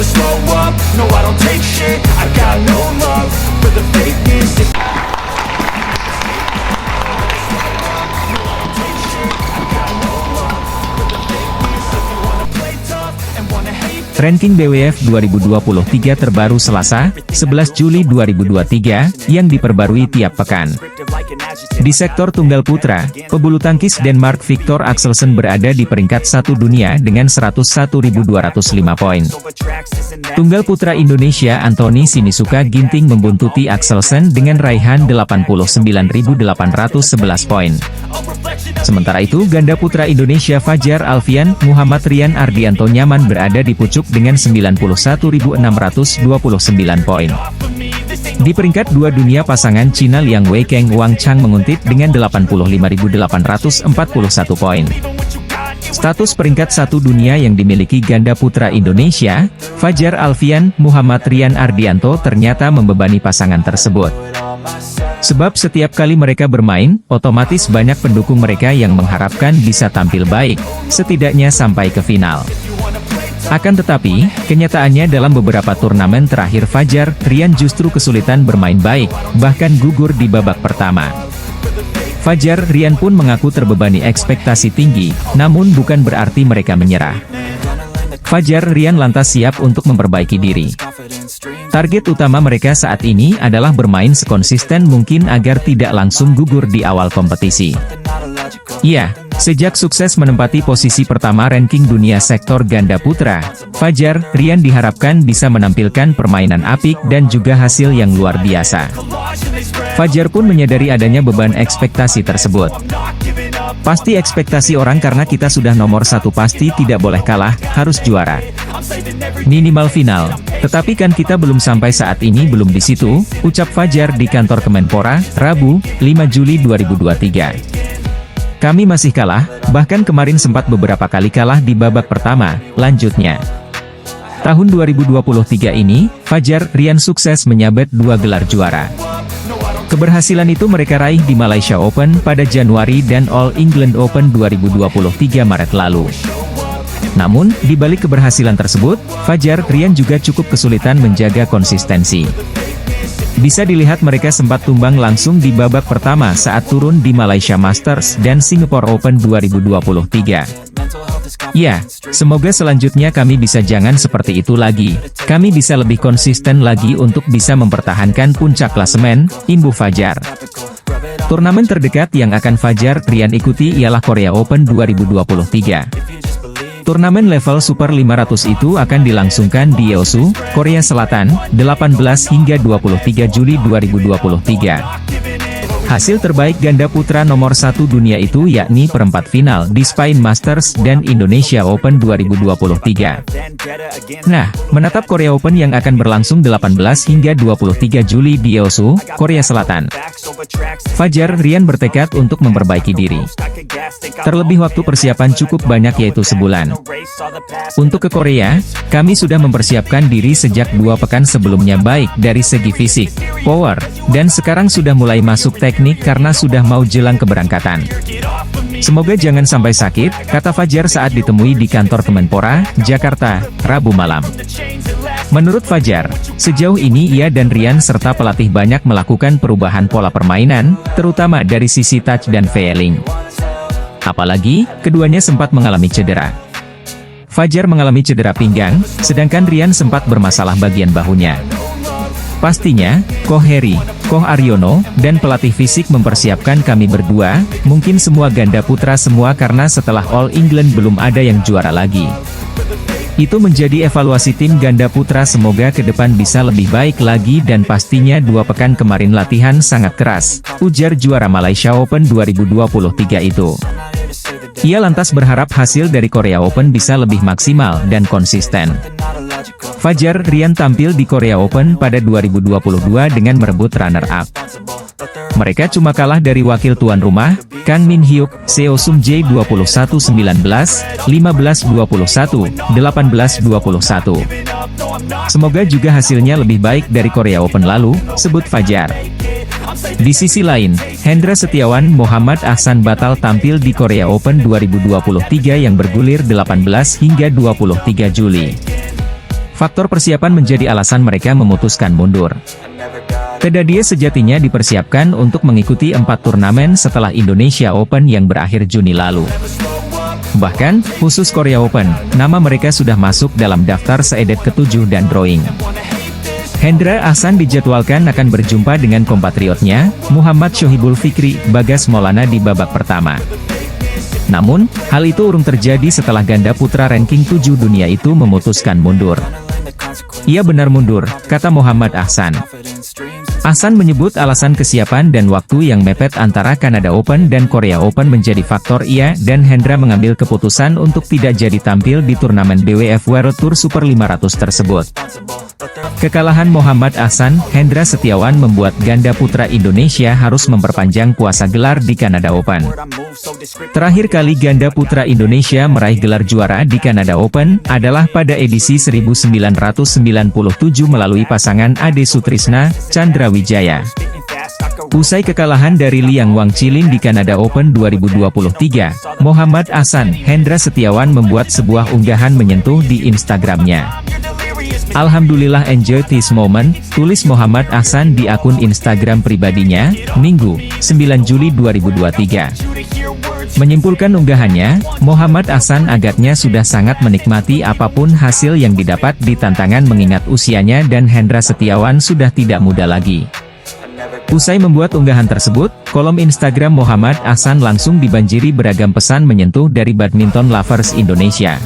never slow up, no I don't take shit, I got no love for the fakeness. Ranking BWF 2023 terbaru Selasa, 11 Juli 2023, yang diperbarui tiap pekan. Di sektor tunggal putra, pebulu tangkis Denmark Victor Axelsen berada di peringkat 1 dunia dengan 101.205 poin. Tunggal putra Indonesia Anthony Sinisuka Ginting membuntuti Axelsen dengan raihan 89.811 poin. Sementara itu, ganda putra Indonesia Fajar Alfian Muhammad Rian Ardianto nyaman berada di pucuk dengan 91.629 poin. Di peringkat 2 dunia, pasangan Cina Liang Weikeng Wang Chang menguntit dengan 85.841 poin. Status peringkat 1 dunia yang dimiliki ganda putra Indonesia, Fajar Alfian Muhammad Rian Ardianto ternyata membebani pasangan tersebut. Sebab setiap kali mereka bermain, otomatis banyak pendukung mereka yang mengharapkan bisa tampil baik, setidaknya sampai ke final. Akan tetapi, kenyataannya dalam beberapa turnamen terakhir Fajar Rian justru kesulitan bermain baik, bahkan gugur di babak pertama. Fajar Rian pun mengaku terbebani ekspektasi tinggi, namun bukan berarti mereka menyerah. Fajar Rian lantas siap untuk memperbaiki diri. Target utama mereka saat ini adalah bermain sekonsisten mungkin agar tidak langsung gugur di awal kompetisi. Ya, sejak sukses menempati posisi pertama ranking dunia sektor ganda putra, Fajar Rian diharapkan bisa menampilkan permainan apik dan juga hasil yang luar biasa. Fajar pun menyadari adanya beban ekspektasi tersebut. Pasti ekspektasi orang karena kita sudah nomor 1 pasti tidak boleh kalah, harus juara. Minimal final. Tetapi kan kita belum sampai saat ini belum di situ, ucap Fajar di kantor Kemenpora, Rabu, 5 Juli 2023. Kami masih kalah, bahkan kemarin sempat beberapa kali kalah di babak pertama, lanjutnya. Tahun 2023 ini, Fajar Rian sukses menyabet 2 gelar juara. Keberhasilan itu mereka raih di Malaysia Open pada Januari dan All England Open 2023 Maret lalu. Namun, di balik keberhasilan tersebut, Fajar Rian juga cukup kesulitan menjaga konsistensi. Bisa dilihat mereka sempat tumbang langsung di babak pertama saat turun di Malaysia Masters dan Singapore Open 2023. Ya, semoga selanjutnya kami bisa jangan seperti itu lagi. Kami bisa lebih konsisten lagi untuk bisa mempertahankan puncak klasemen, imbuh Fajar. Turnamen terdekat yang akan Fajar Rian ikuti ialah Korea Open 2023. Turnamen level Super 500 itu akan dilangsungkan di Yeosu, Korea Selatan, 18 hingga 23 Juli 2023. Hasil terbaik ganda putra nomor 1 dunia itu yakni perempat final di Spain Masters dan Indonesia Open 2023. Nah, menatap Korea Open yang akan berlangsung 18 hingga 23 Juli di Yeosu, Korea Selatan. Fajar Rian bertekad untuk memperbaiki diri. Terlebih waktu persiapan cukup banyak yaitu sebulan. Untuk ke Korea, kami sudah mempersiapkan diri sejak 2 pekan sebelumnya baik dari segi fisik, power, dan sekarang sudah mulai masuk teknik karena sudah mau jelang keberangkatan. Semoga jangan sampai sakit, kata Fajar saat ditemui di kantor Kemenpora, Jakarta, Rabu malam. Menurut Fajar, sejauh ini ia dan Rian serta pelatih banyak melakukan perubahan pola permainan, terutama dari sisi touch dan feeling. Apalagi, keduanya sempat mengalami cedera. Fajar mengalami cedera pinggang, sedangkan Rian sempat bermasalah bagian bahunya. Pastinya, Koh Heri, Koh Aryono, dan pelatih fisik mempersiapkan kami berdua, mungkin semua ganda putra semua karena setelah All England belum ada yang juara lagi. Itu menjadi evaluasi tim ganda putra semoga ke depan bisa lebih baik lagi dan pastinya 2 pekan kemarin latihan sangat keras, ujar juara Malaysia Open 2023 itu. Ia lantas berharap hasil dari Korea Open bisa lebih maksimal dan konsisten. Fajar Rian tampil di Korea Open pada 2022 dengan merebut runner-up. Mereka cuma kalah dari wakil tuan rumah, Kang Min Hyuk, Seo Sung Jae 21-19, 15-21, 18-21. Semoga juga hasilnya lebih baik dari Korea Open lalu, sebut Fajar. Di sisi lain, Hendra Setiawan Muhammad Ahsan batal tampil di Korea Open 2023 yang bergulir 18 hingga 23 Juli. Faktor persiapan menjadi alasan mereka memutuskan mundur. Kedadia sejatinya dipersiapkan untuk mengikuti 4 turnamen setelah Indonesia Open yang berakhir Juni lalu. Bahkan, khusus Korea Open, nama mereka sudah masuk dalam daftar seedet ke-7 dan drawing. Hendra Ahsan dijadwalkan akan berjumpa dengan kompatriotnya, Muhammad Shohibul Fikri, Bagas Maulana di babak pertama. Namun, hal itu urung terjadi setelah ganda putra ranking 7 dunia itu memutuskan mundur. Ia benar mundur, kata Muhammad Ahsan. Ahsan menyebut alasan kesiapan dan waktu yang mepet antara Kanada Open dan Korea Open menjadi faktor ia dan Hendra mengambil keputusan untuk tidak jadi tampil di turnamen BWF World Tour Super 500 tersebut. Kekalahan Muhammad Ahsan, Hendra Setiawan membuat ganda putra Indonesia harus memperpanjang puasa gelar di Kanada Open. Terakhir kali ganda putra Indonesia meraih gelar juara di Kanada Open adalah pada edisi 1997 melalui pasangan Ade Sutrisna, Chandra Wijaya. Usai kekalahan dari Liang Wangchilin di Kanada Open 2023, Muhammad Ahsan, Hendra Setiawan membuat sebuah unggahan menyentuh di Instagramnya. Alhamdulillah enjoy this moment, tulis Muhammad Ahsan di akun Instagram pribadinya, Minggu, 9 Juli 2023. Menyimpulkan unggahannya, Muhammad Ahsan agaknya sudah sangat menikmati apapun hasil yang didapat di tantangan mengingat usianya dan Hendra Setiawan sudah tidak muda lagi. Usai membuat unggahan tersebut, kolom Instagram Muhammad Ahsan langsung dibanjiri beragam pesan menyentuh dari badminton lovers Indonesia.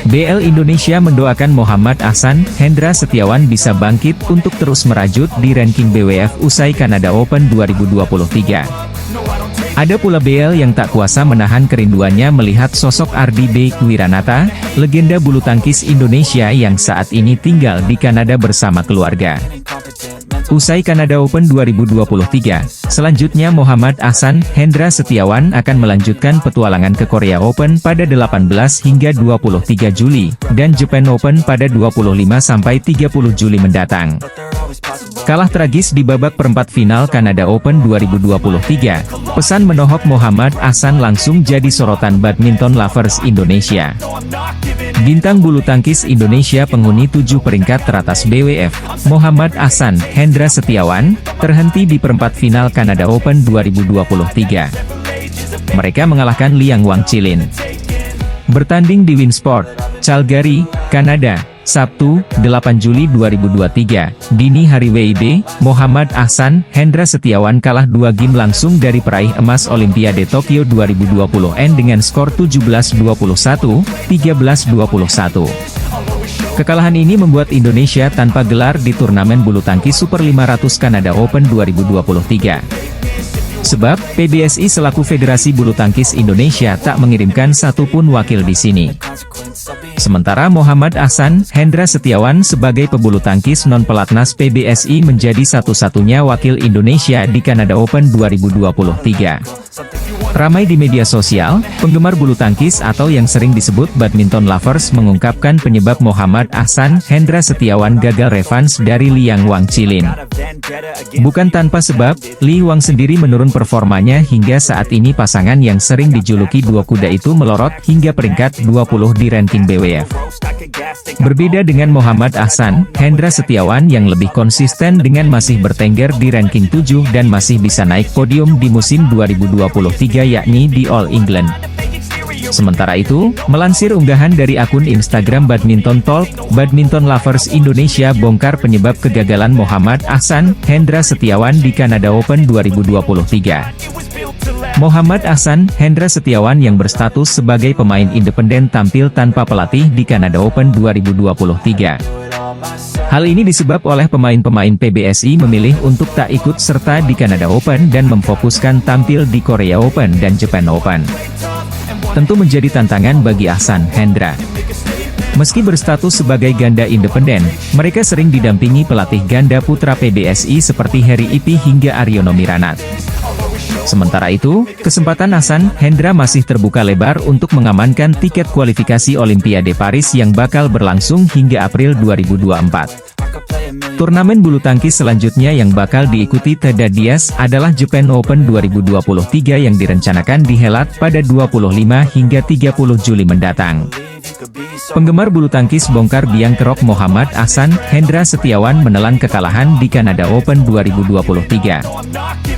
BL Indonesia mendoakan Muhammad Ahsan, Hendra Setiawan bisa bangkit untuk terus merajut di ranking BWF usai Kanada Open 2023. Ada pula BL yang tak kuasa menahan kerinduannya melihat sosok Ardi B. Wiranata, legenda bulu tangkis Indonesia yang saat ini tinggal di Kanada bersama keluarga. Usai Kanada Open 2023, selanjutnya Muhammad Ahsan, Hendra Setiawan akan melanjutkan petualangan ke Korea Open pada 18 hingga 23 Juli, dan Japan Open pada 25-30 Juli mendatang. Kalah tragis di babak perempat final Kanada Open 2023, pesan menohok Muhammad Ahsan langsung jadi sorotan badminton lovers Indonesia. Bintang bulu tangkis Indonesia penghuni 7 peringkat teratas BWF, Muhammad Ahsan, Hendra Setiawan, terhenti di perempat final Kanada Open 2023. Mereka mengalahkan Liang Wangchilin. Bertanding di Winsport, Calgary, Kanada, Sabtu, 8 Juli 2023, dini hari WIB, Muhammad Ahsan, Hendra Setiawan kalah 2 game langsung dari peraih emas Olimpiade Tokyo 2020 dengan skor 17-21, 13-21. Kekalahan ini membuat Indonesia tanpa gelar di turnamen bulu tangkis Super 500 Kanada Open 2023. Sebab, PBSI selaku Federasi Bulu Tangkis Indonesia tak mengirimkan satupun wakil di sini. Sementara Muhammad Ahsan, Hendra Setiawan sebagai pebulu tangkis non-pelatnas PBSI menjadi satu-satunya wakil Indonesia di Kanada Open 2023. Ramai di media sosial, penggemar bulu tangkis atau yang sering disebut badminton lovers mengungkapkan penyebab Muhammad Ahsan, Hendra Setiawan gagal revanche dari Liang Wangchilin. Bukan tanpa sebab, Li Wang sendiri menurun performanya hingga saat ini pasangan yang sering dijuluki dua kuda itu melorot hingga peringkat 20 di ranking BWF. Berbeda dengan Muhammad Ahsan, Hendra Setiawan yang lebih konsisten dengan masih bertengger di ranking 7 dan masih bisa naik podium di musim 2023 yakni di All England. Sementara itu, melansir unggahan dari akun Instagram Badminton Talk, Badminton Lovers Indonesia bongkar penyebab kegagalan Muhammad Ahsan, Hendra Setiawan di Kanada Open 2023. Muhammad Ahsan, Hendra Setiawan yang berstatus sebagai pemain independen tampil tanpa pelatih di Kanada Open 2023. Hal ini disebab oleh pemain-pemain PBSI memilih untuk tak ikut serta di Kanada Open dan memfokuskan tampil di Korea Open dan Japan Open. Tentu menjadi tantangan bagi Ahsan, Hendra. Meski berstatus sebagai ganda independen, mereka sering didampingi pelatih ganda putra PBSI seperti Heri Ipi hingga Aryono Miranat. Sementara itu, kesempatan Ahsan, Hendra masih terbuka lebar untuk mengamankan tiket kualifikasi Olimpiade Paris yang bakal berlangsung hingga April 2024. Turnamen bulu tangkis selanjutnya yang bakal diikuti Teda Diaz adalah Japan Open 2023 yang direncanakan dihelat pada 25 hingga 30 Juli mendatang. Penggemar bulu tangkis bongkar biang kerok Muhammad Ahsan Hendra Setiawan menelan kekalahan di Kanada Open 2023.